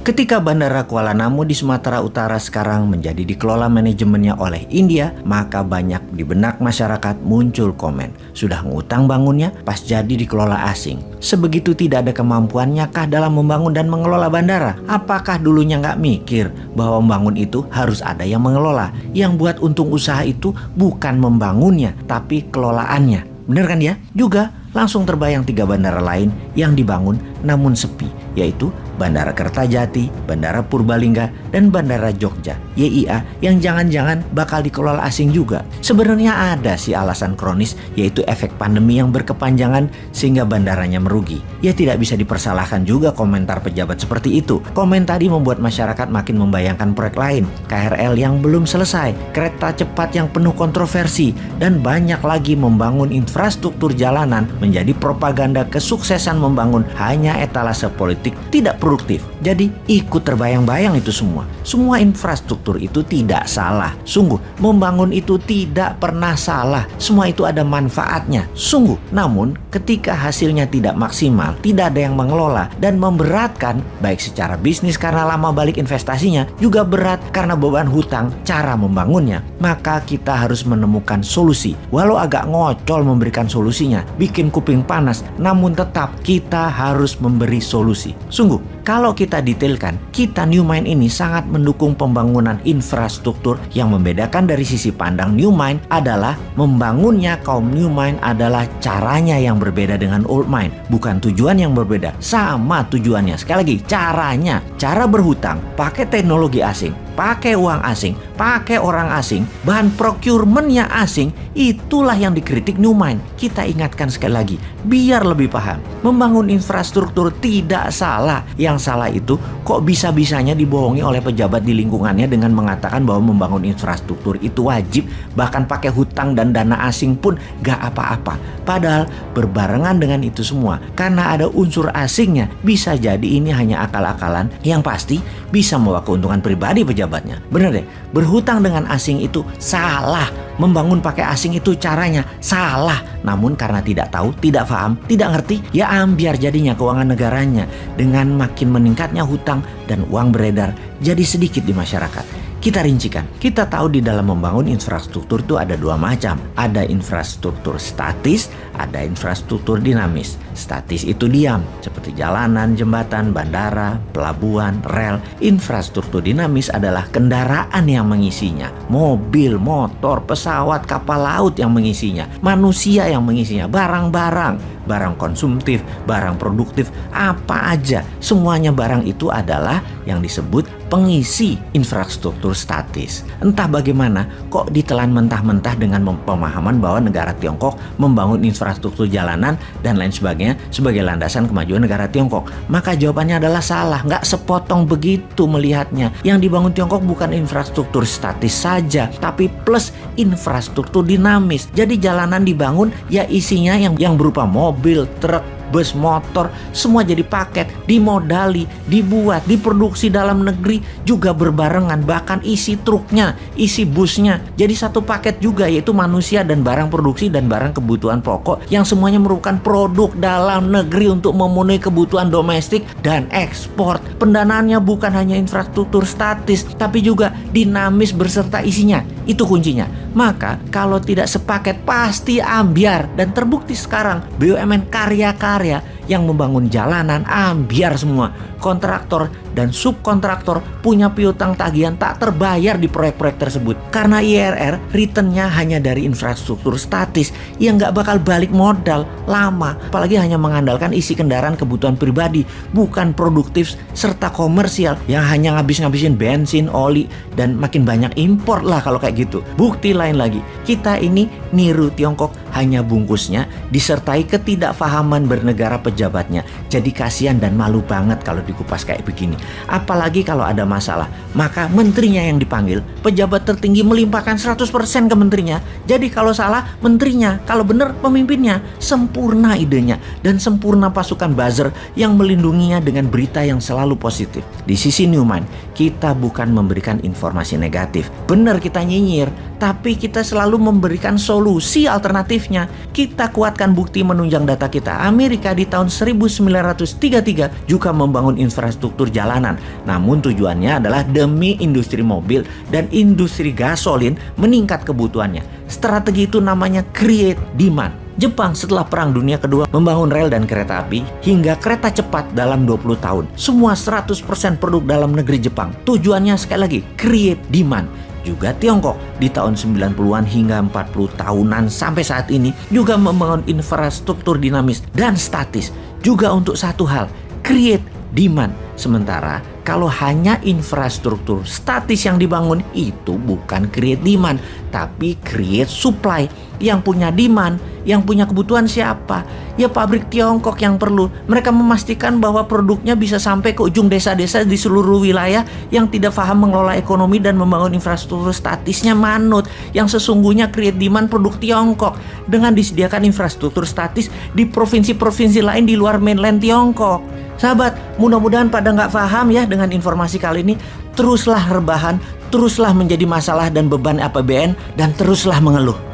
Ketika Bandara Kuala Namu di Sumatera Utara sekarang menjadi dikelola manajemennya oleh India, maka banyak di benak masyarakat muncul komen, sudah ngutang bangunnya pas jadi dikelola asing. Sebegitu tidak ada kemampuannya kah dalam membangun dan mengelola bandara? Apakah dulunya nggak mikir bahwa membangun itu harus ada yang mengelola? Yang buat untung usaha itu bukan membangunnya, tapi kelolaannya. Bener kan ya? Juga langsung terbayang 3 bandara lain yang dibangun namun sepi, yaitu Bandara Kertajati, Bandara Purbalingga, dan Bandara Jogja, YIA, yang jangan-jangan bakal dikelola asing juga. Sebenarnya ada sih alasan kronis, yaitu efek pandemi yang berkepanjangan sehingga bandaranya merugi. Ya tidak bisa dipersalahkan juga komentar pejabat seperti itu. Komen tadi membuat masyarakat makin membayangkan proyek lain, KRL yang belum selesai, kereta cepat yang penuh kontroversi, dan banyak lagi membangun infrastruktur jalanan menjadi propaganda kesuksesan membangun hanya etalase politik tidak produktif. Jadi ikut terbayang-bayang itu semua. Semua infrastruktur itu tidak salah. Sungguh, membangun itu tidak pernah salah. Semua itu ada manfaatnya. Sungguh. Namun, ketika hasilnya tidak maksimal, tidak ada yang mengelola dan memberatkan, baik secara bisnis karena lama balik investasinya, juga berat karena beban hutang cara membangunnya, maka kita harus menemukan solusi. Walau agak ngocol memberikan solusinya, bikin kuping panas, namun tetap kita harus memberi solusi. Sungguh, kalau kita detailkan, kita New Mind ini sangat mendukung pembangunan infrastruktur. Yang membedakan dari sisi pandang New Mind adalah membangunnya kaum New Mind adalah caranya yang berbeda dengan Old Mind. Bukan tujuan yang berbeda, sama tujuannya. Sekali lagi, caranya. Cara berhutang, pakai teknologi asing, pakai uang asing, pakai orang asing, bahan procurementnya asing, itulah yang dikritik New Mind. Kita ingatkan sekali lagi, biar lebih paham. Membangun infrastruktur tidak salah. Yang salah itu kok bisa-bisanya dibohongi oleh pejabat di lingkungannya dengan mengatakan bahwa membangun infrastruktur itu wajib, bahkan pakai hutang dan dana asing pun gak apa-apa. Padahal berbarengan dengan itu semua, karena ada unsur asingnya, bisa jadi ini hanya akal-akalan yang pasti bisa membawa keuntungan pribadi pejabatnya. Bener deh, berhutang dengan asing itu salah. Membangun pakai asing itu caranya salah. Namun karena tidak tahu, tidak paham, tidak ngerti, ya ambiar jadinya keuangan negaranya. Dengan makin meningkatnya hutang dan uang beredar jadi sedikit di masyarakat. Kita rincikan, kita tahu di dalam membangun infrastruktur itu ada 2 macam. Ada infrastruktur statis, ada infrastruktur dinamis. Statis itu diam, seperti jalanan, jembatan, bandara, pelabuhan, rel. Infrastruktur dinamis adalah kendaraan yang mengisinya. Mobil, motor, pesawat, kapal laut yang mengisinya. Manusia yang mengisinya, barang-barang. Barang konsumtif, barang produktif, apa aja. Semuanya barang itu adalah yang disebut pengisi infrastruktur statis. Entah bagaimana kok ditelan mentah-mentah dengan pemahaman bahwa negara Tiongkok membangun infrastruktur jalanan dan lain sebagainya sebagai landasan kemajuan negara Tiongkok. Maka jawabannya adalah salah, nggak sepotong begitu melihatnya. Yang dibangun Tiongkok bukan infrastruktur statis saja, tapi plus infrastruktur dinamis. Jadi jalanan dibangun ya isinya yang berupa mobil, truk, bus, motor, semua jadi paket, dimodali, dibuat, diproduksi dalam negeri juga berbarengan, bahkan isi truknya, isi busnya jadi satu paket juga, yaitu manusia dan barang produksi dan barang kebutuhan pokok yang semuanya merupakan produk dalam negeri untuk memenuhi kebutuhan domestik dan ekspor. Pendanaannya bukan hanya infrastruktur statis, tapi juga dinamis berserta isinya. Itu kuncinya. Maka kalau tidak sepaket pasti ambiar, dan terbukti sekarang BUMN karya-karya yang membangun jalanan ambiar semua. Kontraktor dan subkontraktor punya piutang tagihan tak terbayar di proyek-proyek tersebut. Karena IRR returnnya hanya dari infrastruktur statis yang gak bakal balik modal lama. Apalagi hanya mengandalkan isi kendaraan kebutuhan pribadi, bukan produktif serta komersial yang hanya ngabis-ngabisin bensin, oli, dan makin banyak impor lah kalau kayak gitu. Bukti lain lagi, kita ini niru Tiongkok hanya bungkusnya disertai ketidakfahaman bernegara pejabatnya. Jadi kasihan dan malu banget kalau dikupas kayak begini. Apalagi kalau ada masalah, maka menterinya yang dipanggil, pejabat tertinggi melimpahkan 100% ke menterinya. Jadi kalau salah menterinya, kalau benar pemimpinnya. Sempurna idenya dan sempurna pasukan buzzer yang melindunginya dengan berita yang selalu positif. Di sisi New Mind, kita bukan memberikan informasi negatif. Benar kita nyinyir, tapi kita selalu memberikan solusi alternatif positifnya. Kita kuatkan bukti menunjang data kita. Amerika di tahun 1933 juga membangun infrastruktur jalanan. Namun tujuannya adalah demi industri mobil dan industri gasolin meningkat kebutuhannya. Strategi itu namanya create demand. Jepang setelah Perang Dunia Kedua membangun rel dan kereta api hingga kereta cepat dalam 20 tahun. Semua 100% produk dalam negeri Jepang. Tujuannya sekali lagi, create demand. Juga Tiongkok di tahun 90-an hingga 40 tahunan sampai saat ini juga membangun infrastruktur dinamis dan statis. Juga untuk satu hal, create demand. Sementara kalau hanya infrastruktur statis yang dibangun, itu bukan create demand, tapi create supply. Yang punya demand, yang punya kebutuhan siapa? Ya pabrik Tiongkok yang perlu. Mereka memastikan bahwa produknya bisa sampai ke ujung desa-desa di seluruh wilayah. Yang tidak paham mengelola ekonomi dan membangun infrastruktur statisnya manut. Yang sesungguhnya create demand produk Tiongkok dengan disediakan infrastruktur statis di provinsi-provinsi lain di luar mainland Tiongkok. Sahabat, mudah-mudahan pada nggak paham ya dengan informasi kali ini. Teruslah rebahan, teruslah menjadi masalah dan beban APBN, dan teruslah mengeluh.